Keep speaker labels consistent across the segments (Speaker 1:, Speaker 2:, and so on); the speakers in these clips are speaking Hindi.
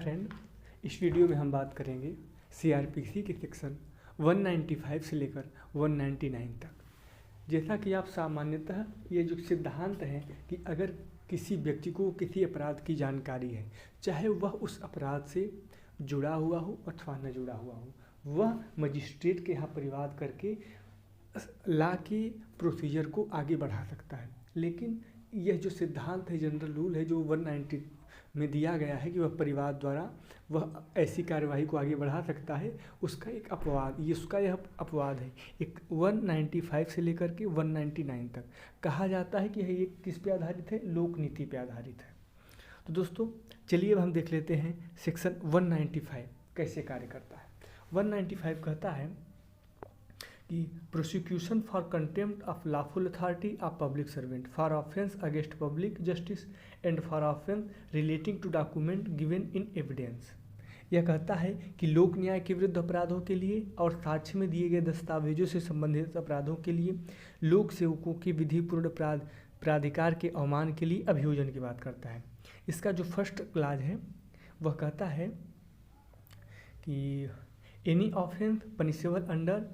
Speaker 1: फ्रेंड, इस वीडियो में हम बात करेंगे सीआरपीसी के सेक्शन 195 से लेकर 199 तक। जैसा कि आप सामान्यतः ये जो सिद्धांत है कि अगर किसी व्यक्ति को किसी अपराध की जानकारी है, चाहे वह उस अपराध से जुड़ा हुआ हो अथवा न जुड़ा हुआ हो, वह मजिस्ट्रेट के यहाँ परिवाद करके ला के प्रोसीजर को आगे बढ़ा सकता है। लेकिन यह जो सिद्धांत है, जनरल रूल है जो 190 में दिया गया है कि वह परिवाद द्वारा वह ऐसी कार्यवाही को आगे बढ़ा सकता है, उसका एक अपवाद, यह अपवाद है। एक 195 से लेकर के 199 तक कहा जाता है कि ये किस पे आधारित है, लोक नीति पे आधारित है। तो दोस्तों चलिए अब हम देख लेते हैं सेक्शन 195 कैसे कार्य करता है। 195 कहता है कि prosecution for contempt of lawful authority of public servant for offence against public justice and for offence relating to document given in evidence. यह कहता है कि लोक न्याय के विरुद्ध अपराधों के लिए और साक्ष्य में दिए गए दस्तावेजों से संबंधित अपराधों के लिए लोक सेवकों के विधिपूर्ण प्राधिकार के अवमान के लिए अभियोजन की बात करता है। इसका जो फर्स्ट क्लाज है वह कहता है कि any offence punishable under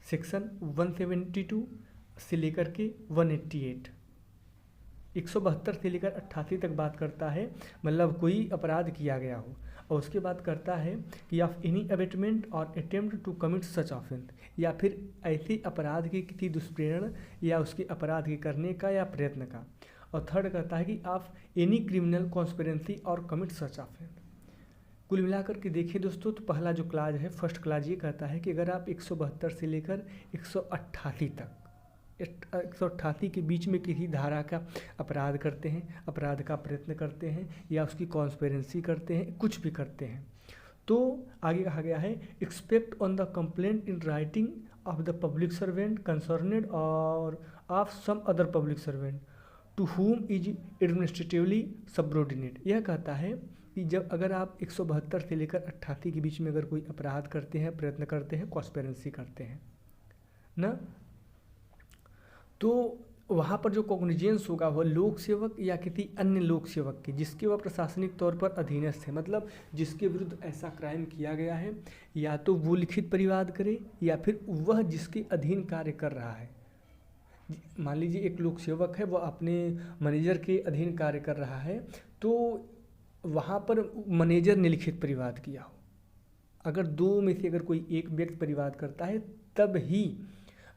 Speaker 1: section 172 से लेकर के 188, 172 से लेकर 88 तक बात करता है, मतलब कोई अपराध किया गया हो। और उसके बाद करता है कि ऑफ एनी अबेटमेंट और attempt to commit such offence, या फिर ऐसे अपराध की किसी दुष्प्रेरण या उसके अपराध के करने का या प्रयत्न का। और थर्ड कहता है कि ऑफ एनी क्रिमिनल कॉन्स्पिरेंसी और कमिट सच ऑफेंस। कुल मिलाकर के देखिए दोस्तों, तो पहला जो क्लाज है, फर्स्ट क्लाज ये कहता है कि अगर आप 172 से लेकर 188 तक, 188 के बीच में किसी धारा का अपराध करते हैं, अपराध का प्रयत्न करते हैं या उसकी कॉन्स्पिरेंसी करते हैं, कुछ भी करते हैं, तो आगे कहा गया है expect on the complaint in writing of the public servant concerned और of some other public servant to whom is administratively subordinate. यह कहता है कि जब अगर आप 172 से लेकर 88 के बीच में अगर कोई अपराध करते हैं, प्रयत्न करते हैं, कॉन्स्पिरेंसी करते हैं ना, तो वहाँ पर जो कॉग्निजेंस होगा वह लोक सेवक या किसी अन्य लोक सेवक की जिसके वह प्रशासनिक तौर पर अधीनस्थ है, मतलब जिसके विरुद्ध ऐसा क्राइम किया गया है, या तो वो लिखित परिवाद करे या फिर वह जिसके अधीन कार्य कर रहा है। मान लीजिए एक लोक सेवक है, वह अपने मैनेजर के अधीन कार्य कर रहा है, तो वहाँ पर मैनेजर ने लिखित परिवाद किया हो। अगर दो में से अगर कोई एक व्यक्ति परिवाद करता है तब ही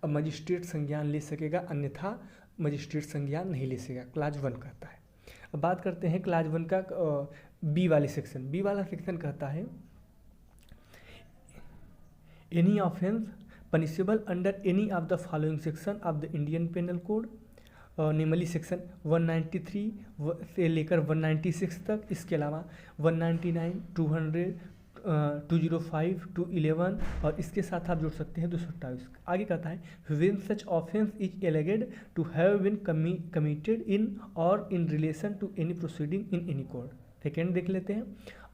Speaker 1: मजिस्ट्रेट संज्ञान ले सकेगा, अन्यथा मजिस्ट्रेट संज्ञान नहीं ले सकेगा। क्लाज 1 कहता है। अब बात करते हैं क्लाज 1 का बी वाले सेक्शन। बी वाला सेक्शन कहता है any offence punishable under any of the following section of the Indian penal code, namely section 193 से लेकर 196 तक। इसके अलावा 199, 200, 205, 211 और इसके साथ आप जोड़ सकते हैं 228। आगे कहता है when such offence is alleged to have been committed in और in relation to any proceeding in any court. Second देख लेते हैं,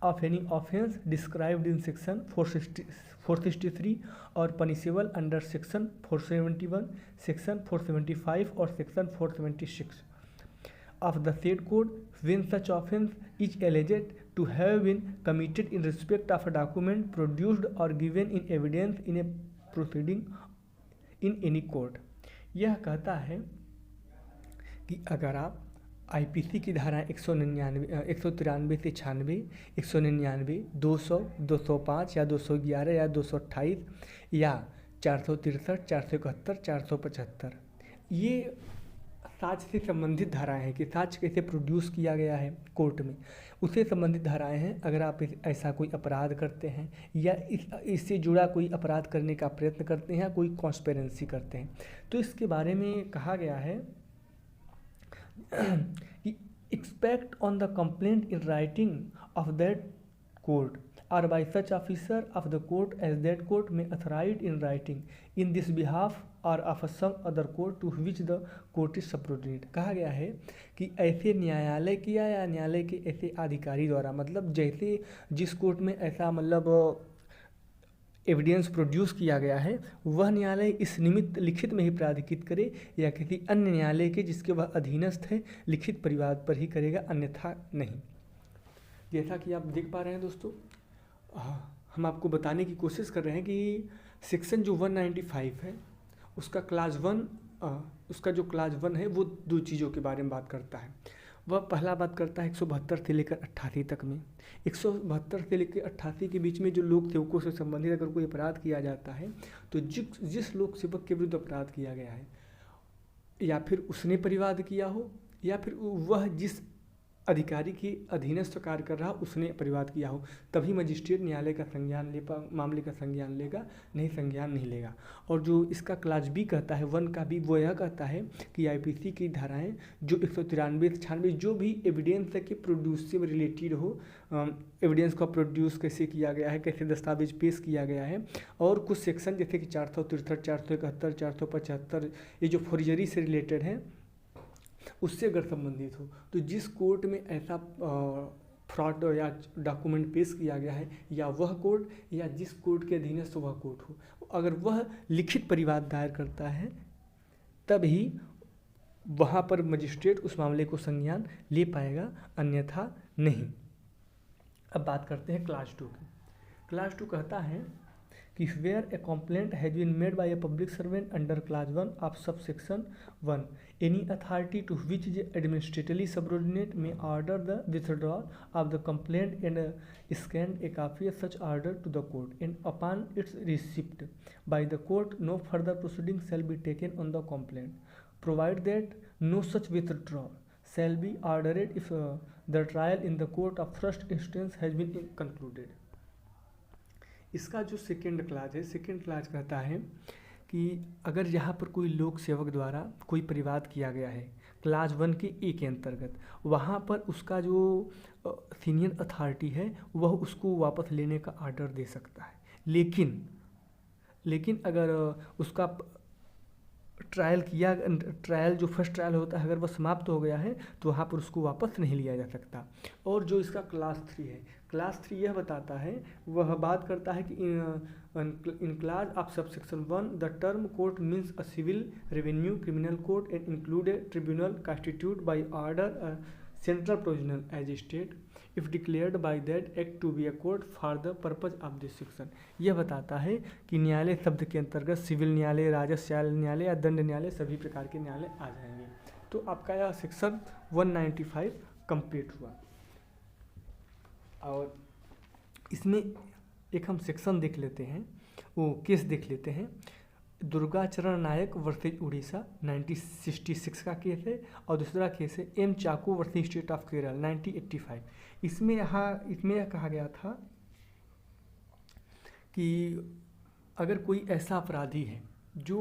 Speaker 1: of any offence described in section 463 और पनिशेबल अंडर सेक्शन 471, सेक्शन 475 और section 476 of the said code when such offence is alleged to have been committed in respect of a document produced or given in evidence in a proceeding in any court। यह कहता है कि अगर आप आईपीसी की धारा 199, 193 से 96, 199, 200, 205 या 211 या 228 या 463, 471, 475, ये साक्ष्य से संबंधित धाराएं हैं कि साक्ष्य कैसे प्रोड्यूस किया गया है कोर्ट में, उससे संबंधित धाराएं हैं। अगर आप ऐसा कोई अपराध करते हैं या इससे जुड़ा कोई अपराध करने का प्रयत्न करते हैं या कोई कॉन्स्पिरेंसी करते हैं, तो इसके बारे में कहा गया है कि expect on the complaint in writing of that court or by such officer of the court as that court may authorize in writing in this behalf or of some other court to which the court is subordinate। कहा गया है कि ऐसे न्यायालय किया या न्यायालय के ऐसे अधिकारी द्वारा, मतलब जैसे जिस कोर्ट में ऐसा मतलब एविडेंस प्रोड्यूस किया गया है, वह न्यायालय इस निमित्त लिखित में ही प्राधिकृत करे या किसी अन्य न्यायालय के जिसके वह अधीनस्थ है लिखित परिवाद पर ही करेगा, अन्यथा नहीं। जैसा कि आप देख पा रहे हैं दोस्तों, हम आपको बताने की कोशिश कर रहे हैं कि सेक्शन जो 195 है उसका क्लास 1, उसका जो क्लास 1 है वो दो चीज़ों के बारे में बात करता है। वह पहला बात करता है 172 से लेकर 88 तक में। 172 से लेकर 88 के बीच में जो लोक सेवकों से संबंधित अगर कोई अपराध किया जाता है तो जिस लोक सेवक के विरुद्ध अपराध किया गया है, या फिर उसने परिवाद किया हो या फिर वह जिस अधिकारी के अधीनस्थ कार्य कर रहा उसने परिवाद किया हो, तभी मजिस्ट्रेट न्यायालय का संज्ञान मामले का संज्ञान लेगा, नहीं संज्ञान नहीं लेगा। और जो इसका क्लास बी कहता है 1 का भी, वो यह कहता है कि आईपीसी की धाराएं जो 193 से 96 जो भी एविडेंस है कि प्रोड्यूस से रिलेटेड हो, एविडेंस को प्रोड्यूस कैसे किया गया है, कैसे दस्तावेज पेश किया गया है, और कुछ सेक्शन जैसे कि 463, 471, 475 ये जो फोर्जरी से रिलेटेड है उससे अगर संबंधित हो, तो जिस कोर्ट में ऐसा फ्रॉड या डॉक्यूमेंट पेश किया गया है, या वह कोर्ट या जिस कोर्ट के अधीनस्थ वह कोर्ट हो, अगर वह लिखित परिवाद दायर करता है तभी वहाँ पर मजिस्ट्रेट उस मामले को संज्ञान ले पाएगा, अन्यथा नहीं। अब बात करते हैं क्लास 2 की। क्लास 2 कहता है कि where a complaint has been made by a public servant under clause 1 of subsection 1, any authority to which is administratively subordinate may order the withdrawal of the complaint and send a copy of such order to the court, and upon its receipt by the court no further proceeding shall be taken on the complaint, provided that no such withdrawal shall be ordered if the trial in the court of first instance has been concluded। इसका जो सेकेंड क्लास है, सेकेंड क्लास कहता है कि अगर यहाँ पर कोई लोक सेवक द्वारा कोई परिवाद किया गया है क्लास 1 के ए के अंतर्गत, वहाँ पर उसका जो सीनियर अथॉरिटी है वह उसको वापस लेने का आर्डर दे सकता है। लेकिन अगर उसका ट्रायल जो फर्स्ट ट्रायल होता है अगर वह समाप्त हो गया है तो वहाँ पर उसको वापस नहीं लिया जा सकता। और जो इसका क्लास 3 है, क्लास 3 यह बताता है, वह बात करता है कि in clause of subsection 1 the term court means a civil revenue criminal court and include a tribunal constitute by order central provisional as state if declared by that act to be a court for the purpose of this section. यह बताता है कि न्यायालय शब्द के अंतर्गत सिविल न्यायालय, राजस्व न्यायालय या दंड न्यायालय सभी प्रकार के न्यायालय आ जाएंगे। तो आपका यह सेक्शन 195 कंप्लीट हुआ। और इसमें एक हम सेक्शन देख लेते हैं, वो केस देख लेते हैं। दुर्गाचरण नायक वर्सेज उड़ीसा 1966 का केस है, और दूसरा केस है एम चाकू वर्सेज स्टेट ऑफ केरल 1985। इसमें यह कहा गया था कि अगर कोई ऐसा अपराधी है जो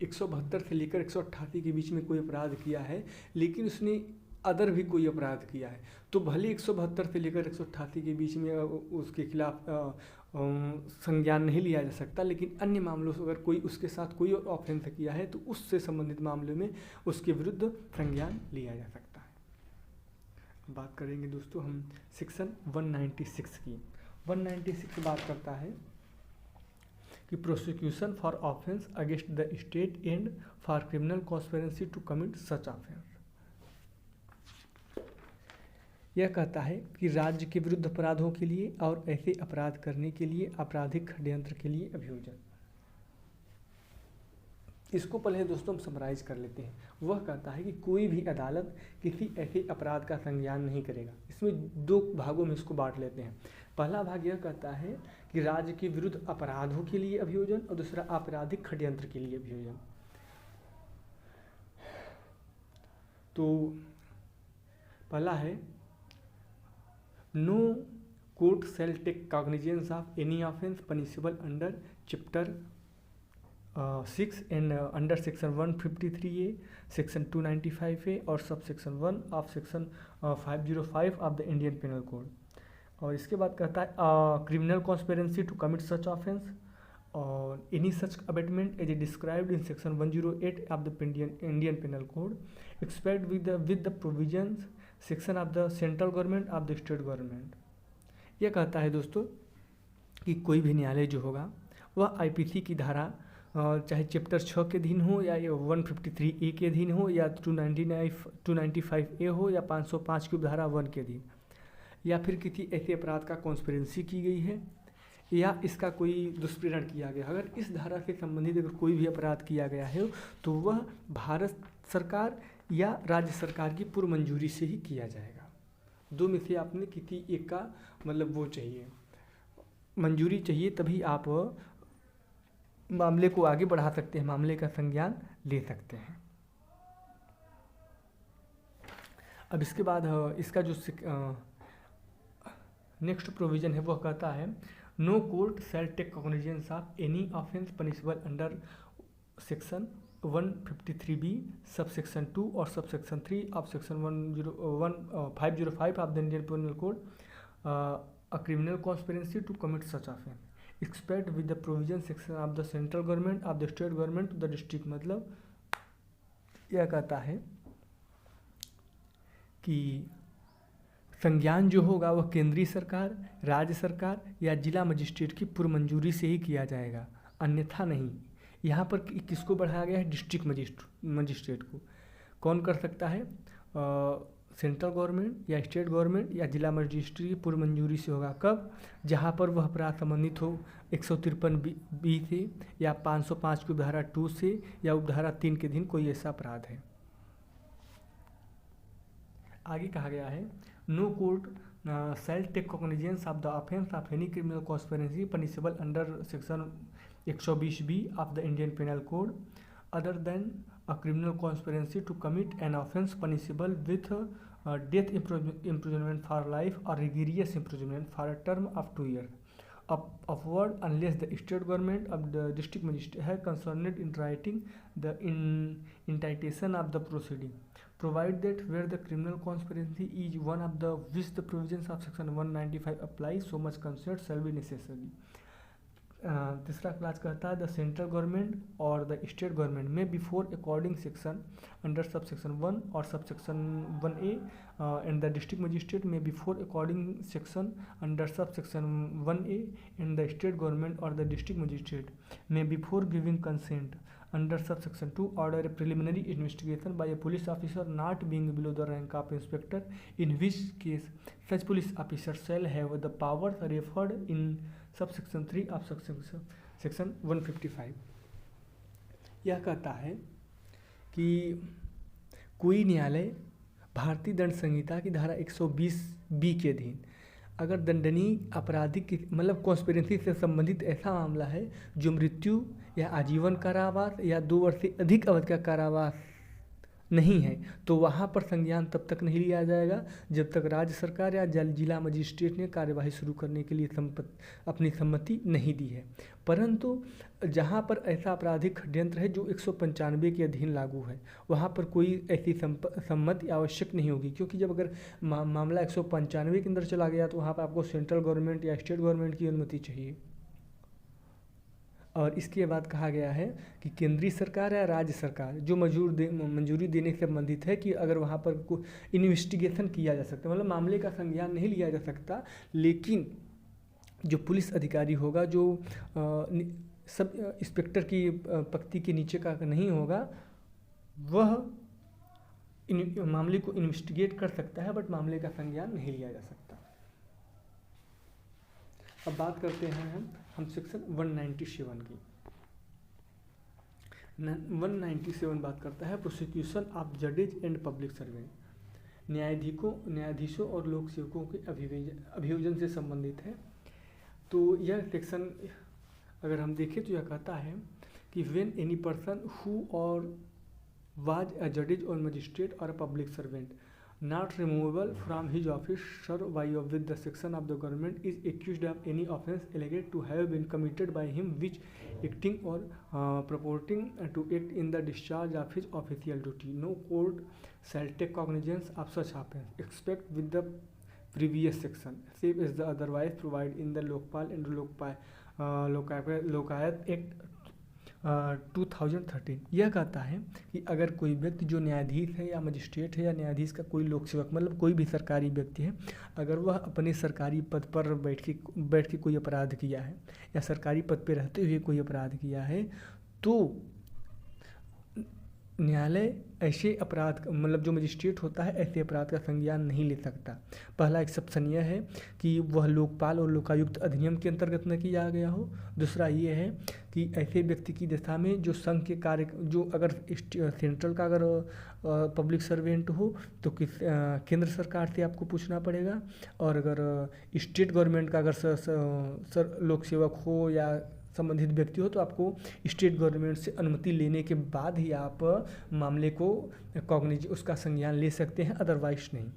Speaker 1: 172 से लेकर 188 के बीच में कोई अपराध किया है, लेकिन उसने अदर भी कोई अपराध किया है, तो भले 172 से लेकर 188 के बीच में उसके खिलाफ संज्ञान नहीं लिया जा सकता, लेकिन अन्य मामलों से अगर कोई उसके साथ कोई ऑफेंस किया है तो उससे संबंधित मामले में उसके विरुद्ध संज्ञान लिया जा सकता है। बात करेंगे दोस्तों हम सेक्शन 196 की। 196 बात करता है कि prosecution for offence against the state and for criminal conspiracy to commit such offence. यह कहता है कि राज्य के विरुद्ध अपराधों के लिए और ऐसे अपराध करने के लिए आपराधिक षड्यंत्र के लिए अभियोजन। इसको पहले दोस्तों हम समराइज कर लेते हैं। वह कहता है कि कोई भी अदालत किसी ऐसे अपराध का संज्ञान नहीं करेगा। इसमें दो भागों में इसको बांट लेते हैं। पहला भाग यह कहता है कि राज्य के विरुद्ध अपराधों के लिए अभियोजन, और दूसरा आपराधिक षड्यंत्र के लिए अभियोजन। तो पहला है no court shall take cognizance of any offence punishable under chapter 6 and under section 153A, section 295A और sub section 1 of section 505 of the Indian penal code. और इसके बाद कहता है criminal conspiracy to commit such offence और any such abetment as a described in section 108 of the Indian penal code expect with the provisions section of the central government of the state government. यह कहता है दोस्तों कि कोई भी न्यायालय जो होगा वह आईपीसी की धारा चाहे चैप्टर 6 के अधीन हो या 153A के अधीन हो या 295A हो या 505 की धारा 1 के अधीन, या फिर किसी ऐसे अपराध का कॉन्स्पिरेंसी की गई है या इसका कोई दुष्प्रेरण किया गया। अगर इस धारा से संबंधित अगर कोई भी अपराध किया गया है तो वह भारत सरकार या राज्य सरकार की पूर्व मंजूरी से ही किया जाएगा। दो में से आपने किसी एक का मतलब वो चाहिए, मंजूरी चाहिए, तभी आप मामले को आगे बढ़ा सकते हैं, मामले का संज्ञान ले सकते हैं। अब इसके बाद इसका जो नेक्स्ट प्रोविज़न है वह कहता है no court shall take cognizance of any offence punishable under section 153B sub section 2 और सब section 3 of section 505 of the Indian penal code a criminal conspiracy to commit such offence expect with the provision section of the central government of the state government to the district. मतलब यह कहता है कि संज्ञान जो होगा वह केंद्रीय सरकार, राज्य सरकार या जिला मजिस्ट्रेट की पूर्व मंजूरी से ही किया जाएगा, अन्यथा नहीं। यहाँ पर किसको बढ़ाया गया है? डिस्ट्रिक्ट मजिस्ट्रेट को। कौन कर सकता है? सेंट्रल गवर्नमेंट या स्टेट गवर्नमेंट या जिला मजिस्ट्रेट की पूर्व मंजूरी से होगा। कब? जहाँ पर वह अपराध संबंधित हो 153B से या 505 की उपधारा 2 से या उपधारा 3 के अधीन कोई ऐसा अपराध है। आगे कहा गया है no court shall take cognizance of the offence of any criminal conspiracy punishable under section 120B of the Indian penal code other than a criminal conspiracy to commit an offence punishable with death imprisonment for life or rigorous imprisonment for a term of 2 years upward unless the state government of the district magistrate has concerned in writing the indictment of the proceeding provide that where the criminal conspiracy is one of the which the provisions of section 195 apply so much consent shall be necessary। तीसरा क्लास कहता है द सेंट्रल गवर्नमेंट और द स्टेट गवर्नमेंट में before according section under subsection 1 और sub section 1A and the district magistrate में before according section under subsection 1A and the state government और द डिस्ट्रिक्ट मजिस्ट्रेट में before giving consent under subsection 2 order a preliminary investigation by a police officer not being below the rank of inspector in which case such police officer shall have the powers referred in subsection 3 of section 155। यह कहता है कि कोई न्यायालय भारतीय दंड संहिता की धारा 120B के अधीन अगर दंडनीय आपराधिक मतलब कॉन्स्पिरेंसी से संबंधित ऐसा मामला है जो मृत्यु या आजीवन कारावास या 2 वर्ष से अधिक अवधि का कारावास नहीं है तो वहाँ पर संज्ञान तब तक नहीं लिया जाएगा जब तक राज्य सरकार या जिला मजिस्ट्रेट ने कार्यवाही शुरू करने के लिए अपनी सम्मति नहीं दी है। परंतु जहाँ पर ऐसा आपराधिक षड्यंत्र है जो 195 के अधीन लागू है वहाँ पर कोई ऐसी सम्मति आवश्यक नहीं होगी, क्योंकि जब अगर मामला 195 के अंदर चला गया तो वहाँ पर आपको सेंट्रल गवर्नमेंट या स्टेट गवर्नमेंट की अनुमति चाहिए। और इसके बाद कहा गया है कि केंद्रीय सरकार या राज्य सरकार जो मंजूरी देने से संबंधित है कि अगर वहाँ पर कोई इन्वेस्टिगेशन किया जा सकता है, मतलब मामले का संज्ञान नहीं लिया जा सकता, लेकिन जो पुलिस अधिकारी होगा जो सब इंस्पेक्टर की पक्ति के नीचे का नहीं होगा वह मामले को इन्वेस्टिगेट कर सकता है, बट मामले का संज्ञान नहीं लिया जा सकता। अब बात करते हैं हम सेक्शन 197 की। 197 बात करता है प्रोसिक्यूशन ऑफ जजेज एंड पब्लिक सर्वेंट। न्यायाधीशों और लोक सेवकों के अभियोजन से संबंधित है। तो यह सेक्शन अगर हम देखें तो यह कहता है कि व्हेन एनी पर्सन हु और वाज अ जजेज और मजिस्ट्रेट और a public servant not removable from his office sir by with the section of the government is accused of any offence alleged to have been committed by him which acting or purporting to act in the discharge of his official duty no court shall take cognizance of such offence except with the previous section save as the otherwise provided in the Lokpal and Lokayat act 2013। यह कहता है कि अगर कोई व्यक्ति जो न्यायाधीश है या मजिस्ट्रेट है या न्यायाधीश का कोई लोक सेवक मतलब कोई भी सरकारी व्यक्ति है, अगर वह अपने सरकारी पद पर बैठ के कोई अपराध किया है या सरकारी पद पर रहते हुए कोई अपराध किया है तो न्यायालय ऐसे अपराध मतलब जो मजिस्ट्रेट होता है ऐसे अपराध का संज्ञान नहीं ले सकता। पहला एक्सेप्शन यह है कि वह लोकपाल और लोकायुक्त अधिनियम के अंतर्गत न किया गया हो। दूसरा ये है कि ऐसे व्यक्ति की दशा में जो संघ के कार्य जो अगर सेंट्रल का अगर पब्लिक सर्वेंट हो तो किस केंद्र सरकार से आपको पूछना पड़ेगा, और अगर स्टेट गवर्नमेंट का अगर लोक सेवक हो या संबंधित व्यक्ति हो तो आपको स्टेट गवर्नमेंट से अनुमति लेने के बाद ही आप मामले को उसका संज्ञान ले सकते हैं, अदरवाइज नहीं।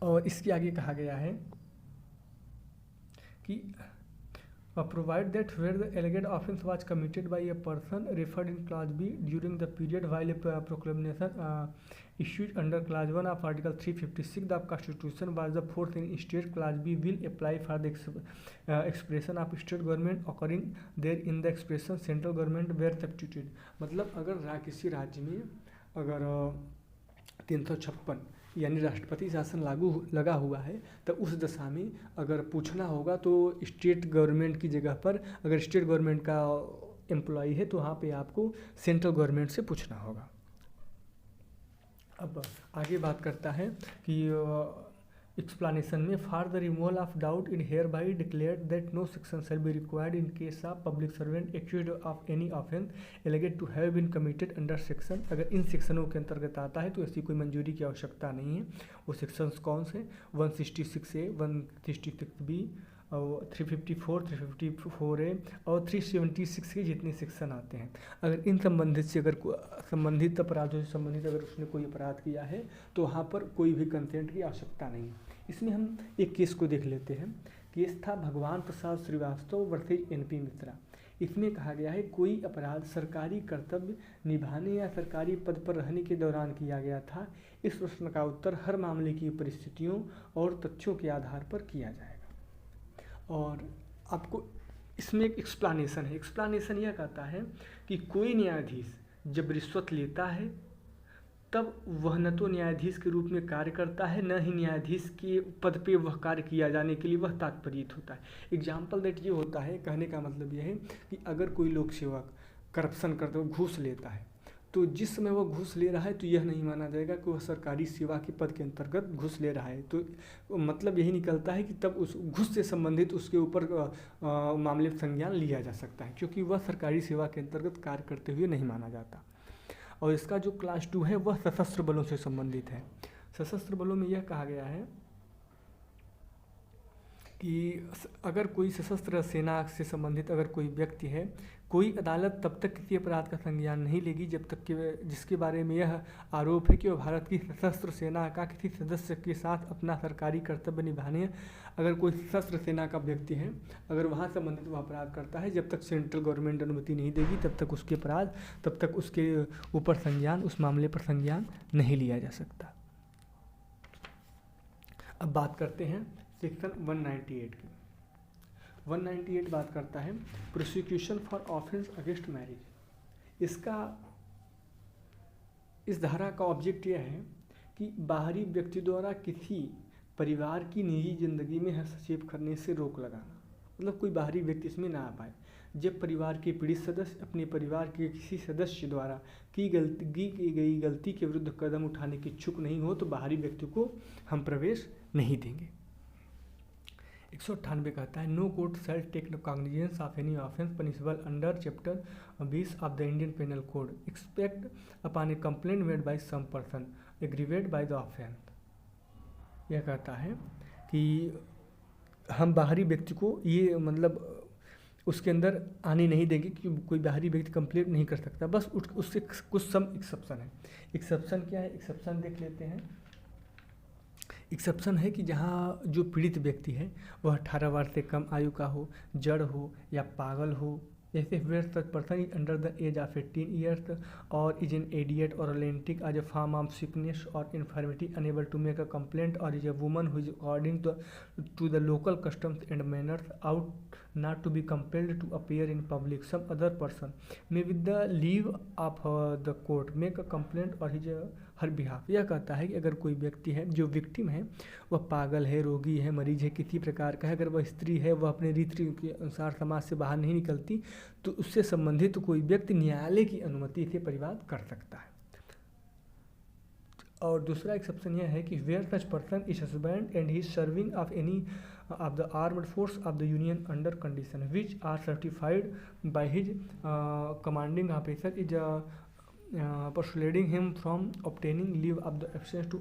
Speaker 1: और इसके आगे कहा गया है कि provide that where the alleged offence was committed by a person referred in class B during the period while a proclamation issued under class 1 of article 356 the constitution was the fourth in state, class b will apply for the expression of state government occurring there in the expression central government where substituted। मतलब अगर किसी राज्य में अगर 356 यानी राष्ट्रपति शासन लागू लगा हुआ है तो उस दशा में अगर पूछना होगा तो स्टेट गवर्नमेंट की जगह पर अगर स्टेट गवर्नमेंट का एम्प्लॉय है तो वहाँ पे आपको सेंट्रल गवर्नमेंट से पूछना होगा। अब आगे बात करता है कि एक्सप्लेनेशन में for the removal of doubt in hereby declare that no section shall be required in case of public servant accused of any offence alleged to have been committed under section. अगर इन सेक्शनों के अंतर्गत आता है तो ऐसी कोई मंजूरी की आवश्यकता नहीं है। वो सेक्शंस कौन से 166A 166B और 354 354A और 376 के जितने सेक्शन आते हैं, अगर इन संबंधित से अगर संबंधित अपराधों से संबंधित अगर उसने कोई अपराध किया है तो वहाँ पर कोई भी कंसेंट की आवश्यकता नहीं है। इसमें हम एक केस को देख लेते हैं। केस था भगवान प्रसाद श्रीवास्तव वर्सेज NP मिश्रा। इसमें कहा गया है कोई अपराध सरकारी कर्तव्य निभाने या सरकारी पद पर रहने के दौरान किया गया था। इस प्रश्न का उत्तर हर मामले की परिस्थितियों और तथ्यों के आधार पर किया जाएगा। और आपको इसमें एक एक्सप्लेनेशन है। एक्सप्लेनेशन यह कहता है कि कोई न्यायाधीश जब रिश्वत लेता है तब वह न तो न्यायाधीश के रूप में कार्य करता है, न ही न्यायाधीश के पद पे वह कार्य किया जाने के लिए वह तात्पर्यित होता है। एग्जाम्पल दैट ये होता है, कहने का मतलब यह है कि अगर कोई लोक सेवक करप्शन करते हुए घूस लेता है तो जिस समय वह घूस ले रहा है तो यह नहीं माना जाएगा कि वह सरकारी सेवा के पद के अंतर्गत घूस ले रहा है। तो मतलब यही निकलता है कि तब उस घूस से संबंधित उसके ऊपर मामले संज्ञान लिया जा सकता है, क्योंकि वह सरकारी सेवा के अंतर्गत कार्य करते हुए नहीं माना जाता। और इसका जो क्लास 2 है वह सशस्त्र बलों से संबंधित है। सशस्त्र बलों में यह कहा गया है कि अगर कोई सशस्त्र सेना से संबंधित अगर कोई व्यक्ति है, कोई अदालत तब तक किसी अपराध का संज्ञान नहीं लेगी जब तक कि जिसके बारे में यह आरोप है कि वह भारत की सशस्त्र सेना का किसी सदस्य के साथ अपना सरकारी कर्तव्य निभाने, अगर कोई सशस्त्र सेना का व्यक्ति है अगर वहाँ संबंधित वह अपराध करता है, जब तक सेंट्रल गवर्नमेंट अनुमति नहीं देगी तब तक उसके ऊपर संज्ञान, उस मामले पर संज्ञान नहीं लिया जा सकता। अब बात करते हैं सेक्शन 198 की। 198 बात करता है prosecution for offence against marriage. इस धारा का ऑब्जेक्ट यह है कि बाहरी व्यक्ति द्वारा किसी परिवार की निजी जिंदगी में हस्तक्षेप करने से रोक लगाना, मतलब कोई बाहरी व्यक्ति इसमें ना आ पाए। जब परिवार के पीड़ित सदस्य अपने परिवार के किसी सदस्य द्वारा की गई गलती के विरुद्ध कदम उठाने के इच्छुक नहीं हो तो बाहरी व्यक्ति को हम प्रवेश नहीं देंगे। 198 कहता है no court shall take cognizance of any offence punishable under chapter 20 of the Indian penal code expect upon a complaint made by some person aggrieved by the offence. यह कहता है कि हम बाहरी व्यक्ति को ये मतलब उसके अंदर आने नहीं देंगे कि कोई बाहरी व्यक्ति कंप्लेंट नहीं कर सकता, बस उससे कुछ सम एक्सेप्शन है। एक्सेप्शन क्या है? एक्सेप्शन देख लेते हैं। एक्सेप्शन है कि जहाँ जो पीड़ित व्यक्ति है वह 18 वर्ष से कम आयु का हो, जड़ हो या पागल हो, जैसे where such person is under the age of 18 years or is an idiot or lunatic as a form of sickness or infirmity unable to make a complaint or is a woman who is according to the local customs and manners ought not to be compelled to appear in public. Some other person may with the leave of the court make a complaint or her behalf. यह कहता है कि अगर कोई व्यक्ति है जो विक्टिम है, वह पागल है, रोगी है, मरीज है, किसी प्रकार का है, अगर वह स्त्री है, वह अपने रीति के अनुसार समाज से बाहर नहीं निकलती, तो उससे संबंधित कोई व्यक्ति न्यायालय की अनुमति से परिवाद कर सकता है। और दूसरा एक्सेप्शन यह है कि where such person is husband and he is serving of any of the armed force of the union under condition which are certified by his commanding officer is persuading him from obtaining leave of the absence to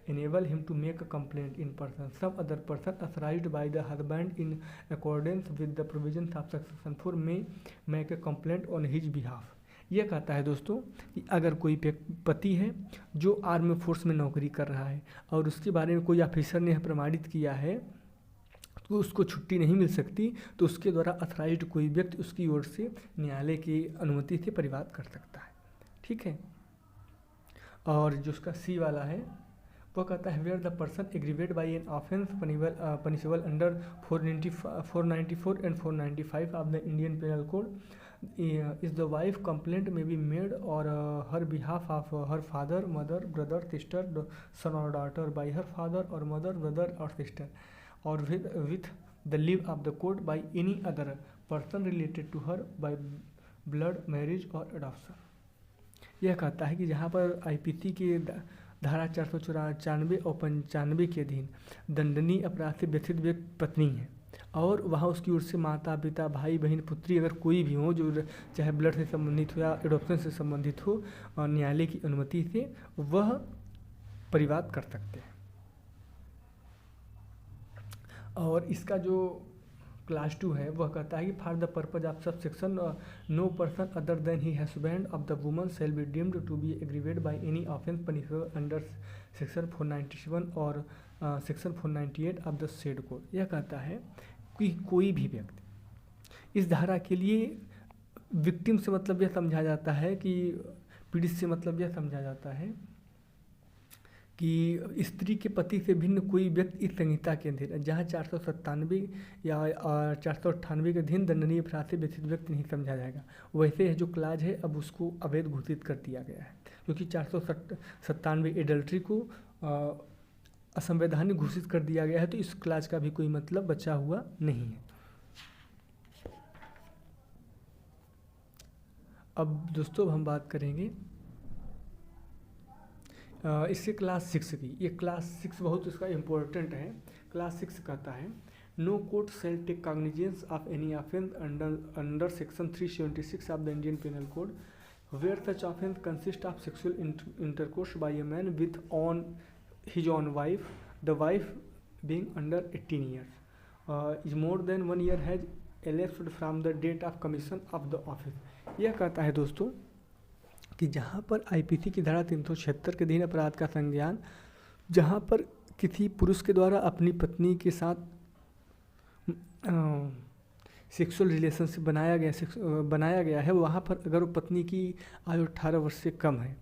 Speaker 1: enable him to make a complaint in person. Some other person authorized by the husband in accordance with the provisions of section 4 may make a complaint on his behalf. यह कहता है दोस्तों कि अगर कोई पति है जो आर्म फोर्स में नौकरी कर रहा है और उसके बारे में कोई ऑफिसर ने प्रमाणित किया है तो उसको छुट्टी नहीं मिल सकती, तो उसके द्वारा अथराइज्ड कोई व्यक्ति उसकी ओर से न्यायालय की अनुमति से परिवाद कर सकता है। ठीक है। और जो उसका सी वाला है वह कहता है where the person aggrieved by an offence punishable under 494 and 495 of the Indian penal code is the wife complaint may be made or her behalf of her father, mother, brother, sister, son or daughter by her father or mother, brother or sister or with the leave of the court by any other person related to her by blood, marriage और adoption। यह कहता है कि जहाँ पर आईपीसी के धारा 494 और 95 के अधीन दंडनीय अपराध से व्यथित व्यक्ति पत्नी है और वहाँ उसकी ओर से माता, पिता, भाई, बहन, पुत्री अगर कोई भी हो जो चाहे ब्लड से संबंधित हो या एडॉप्शन से संबंधित हो, और न्यायालय की अनुमति से वह परिवाद कर सकते हैं। और इसका जो क्लास 2 है वह कहता है कि for the purpose of sub section no person other than he husband of the woman shall be deemed to be aggrieved by any offence punishable under section 497 और section 498 of the said code. यह कहता है कि कोई भी व्यक्ति इस धारा के लिए विक्टिम से मतलब यह समझा जाता है कि पीड़ित से मतलब यह समझा जाता है कि स्त्री के पति से भिन्न कोई व्यक्ति इस संहिता के अधीन, जहाँ 497 या 498 के अधीन दंडनीय अपराध से व्यथित व्यक्ति नहीं समझा जाएगा, वैसे जो क्लाज है अब उसको अवैध घोषित कर दिया गया है, क्योंकि 497 एडल्ट्री को असंवैधानिक घोषित कर दिया गया है, तो इस क्लाज का भी कोई मतलब बचा हुआ नहीं है। अब दोस्तों हम बात करेंगे इससे क्लास 6 की। ये क्लास 6 बहुत इसका इम्पोर्टेंट है। क्लास 6 कहता है no court shall take cognizance of any offence under section 376 of the Indian penal code where such offence consist of sexual intercourse by a man with on his own wife, the wife being under 18 years is more than 1 year has elapsed from the date of commission of the offence. यह कहता है दोस्तों कि जहाँ पर आईपीसी की धारा 376 के अधीन अपराध का संज्ञान जहाँ पर किसी पुरुष के द्वारा अपनी पत्नी के साथ सेक्सुअल रिलेशनशिप बनाया गया है, वहाँ पर अगर वो पत्नी की आयु 18 वर्ष से कम है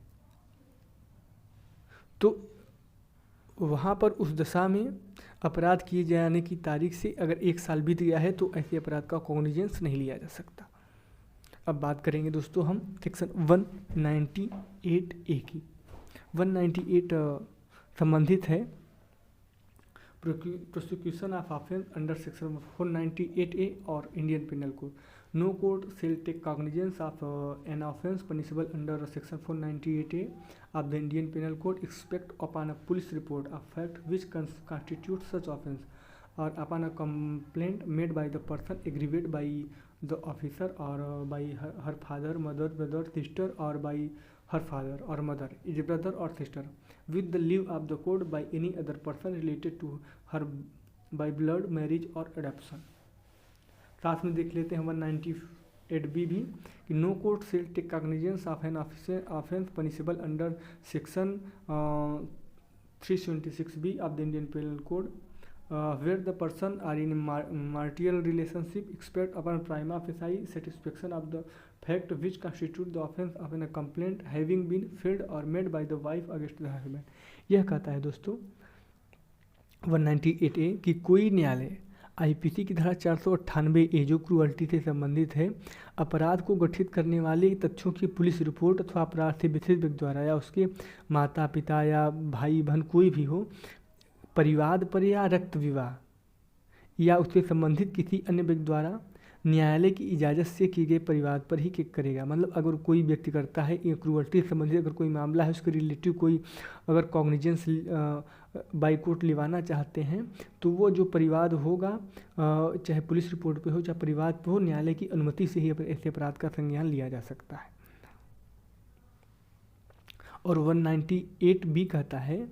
Speaker 1: तो वहाँ पर उस दशा में अपराध किए जाने की तारीख से अगर 1 साल बीत गया है तो ऐसे अपराध का कॉग्निजेंस नहीं लिया जा सकता। अब बात करेंगे दोस्तों हम सेक्शन 198A की। 198 संबंधित है prosecution of offence under section 498A of Indian penal code. No court shall take cognizance of an offence punishable under section 498A of the Indian penal code expect upon a police report of fact which constitute such offence or upon a complaint made by the person aggrieved by the officer or by her father, mother, brother, sister or by her father or mother, is brother or sister with the leave of the court by any other person related to her by blood, marriage or adoption। साथ में देख लेते हैं 198B भी कि no court shall take cognizance of an offence punishable under section 376B of the Indian penal code where the person are in marital relationship expect upon prima facie satisfaction of the fact which constitute the offense of a complaint having been filed or made by the wife against the husband। यह कहता है दोस्तों 198A कि कोई न्यायालय आईपीसी की धारा 498 ए जो क्रूअल्टी से संबंधित है, अपराध को गठित करने वाले तथ्यों की पुलिस रिपोर्ट अथवा अपराध से विशेष व्यक्ति द्वारा या उसके माता पिता या भाई बहन कोई भी हो, परिवाद पर या रक्त विवाह या उससे संबंधित किसी अन्य व्यक्ति द्वारा न्यायालय की इजाज़त से किए गए परिवाद पर ही किक करेगा। मतलब अगर कोई व्यक्ति करता है ये क्रूअल्टी से संबंधित अगर कोई मामला है, उसके रिलेटिव कोई अगर कॉग्निजेंस बाई कोर्ट लिवाना चाहते हैं, तो वो जो परिवाद होगा, चाहे पुलिस रिपोर्ट पे हो चाहे परिवाद पे हो, न्यायालय की अनुमति से ही ऐसे अपराध का संज्ञान लिया जा सकता है। और 198 बी कहता है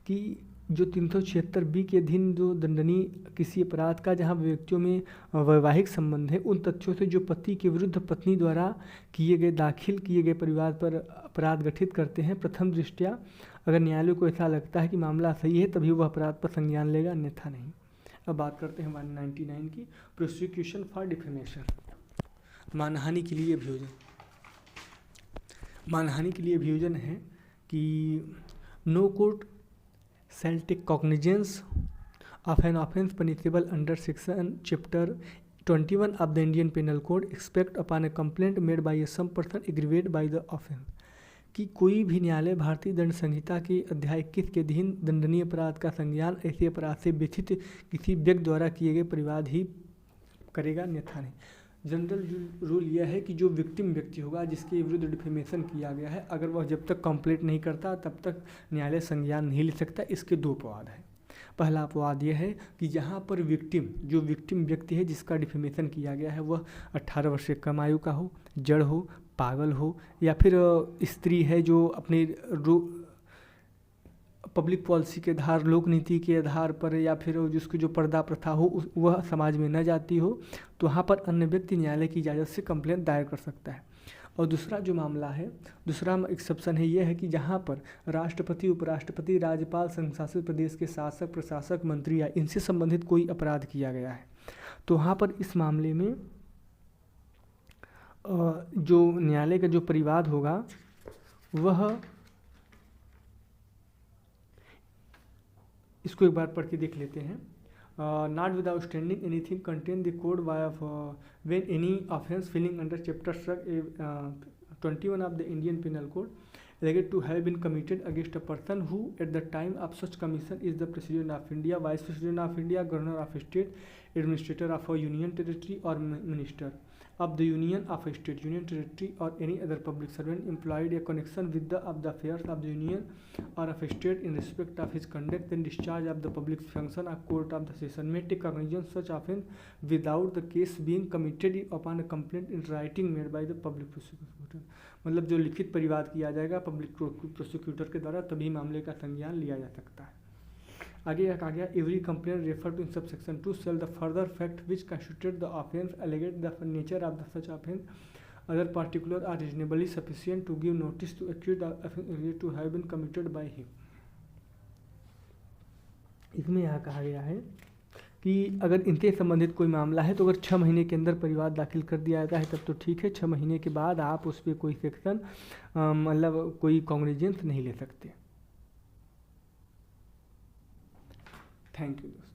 Speaker 1: कि जो 376 बी के अधीन जो दंडनीय किसी अपराध का जहां व्यक्तियों में वैवाहिक संबंध है, उन तथ्यों से जो पति के विरुद्ध पत्नी द्वारा दाखिल किए गए परिवार पर अपराध गठित करते हैं, प्रथम दृष्टया अगर न्यायालय को ऐसा लगता है कि मामला सही है तभी वह अपराध पर संज्ञान लेगा, अन्यथा नहीं। अब बात करते हैं 199 की, प्रोसिक्यूशन फॉर डिफेमेशन, मानहानि के लिए अभियोजन। मानहानि के लिए अभियोजन है कि no court shall take cognizance of an offence punishable under section chapter 21 of the Indian Penal Code except upon a complaint made by some person aggrieved by the offence। कि कोई भी न्यायालय भारतीय दंड संहिता के अध्याय 21 के अधीन दंडनीय अपराध का संज्ञान ऐसे अपराध से व्यथित किसी व्यक्ति द्वारा किए गए परिवाद ही करेगा, अन्यथा नहीं। जनरल रूल यह है कि जो विक्टिम व्यक्ति होगा जिसके विरुद्ध डिफेमेशन किया गया है, अगर वह जब तक कंप्लेंट नहीं करता तब तक न्यायालय संज्ञान नहीं ले सकता। इसके दो अपवाद हैं। पहला अपवाद यह है कि जहाँ पर जो विक्टिम व्यक्ति है जिसका डिफेमेशन किया गया है वह 18 वर्ष से कम आयु का हो, जड़ हो, पागल हो, या फिर स्त्री है जो अपने पब्लिक पॉलिसी के आधार, लोक नीति के आधार पर, या फिर जिसकी जो पर्दा प्रथा हो वह समाज में न जाती हो, तो वहाँ पर अन्य व्यक्ति न्यायालय की इजाज़त से कंप्लेंट दायर कर सकता है। और दूसरा जो मामला है, दूसरा एक्सेप्शन है, यह है कि जहाँ पर राष्ट्रपति, उपराष्ट्रपति, राज्यपाल, संघ शासित प्रदेश के शासक, प्रशासक, मंत्री या इनसे संबंधित कोई अपराध किया गया है, तो वहाँ पर इस मामले में जो न्यायालय का जो परिवाद होगा वह, इसको एक बार पढ़ के देख लेते हैं। Not without standing anything contain the code when any offence feeling under chapter 21 of the Indian penal code alleged to have been committed against a person who at the time of such commission is the President of India, Vice President of India, Governor of a State, Administrator of a Union Territory or Minister of the Union of a State, Union Territory or any other public servant employed a connection with the affairs of the Union or of a State in respect of his conduct and discharge of the public function. A court of the session may take cognizance such offence without the case being committed upon a complaint in writing made by the public prosecutor। मतलब जो लिखित परिवाद किया जाएगा पब्लिक प्रोसिक्यूटर के द्वारा, तभी मामले का संज्ञान लिया जा सकता है। आगे कहा गया, every complaint refer to in subsection 2 shall the further fact which constitute the offence alleged the nature of the such offence other particular are reasonably sufficient to give notice to accused to have been committed by him. इसमें यहाँ कहा गया है कि अगर इनसे संबंधित कोई मामला है तो अगर 6 महीने के अंदर परिवाद दाखिल कर दिया जाता है तब तो ठीक है, 6 महीने के बाद आप उस पर कोई सेक्शन मतलब कोई कॉग्निजेंस नहीं ले सकते। थैंक यू दोस्तों।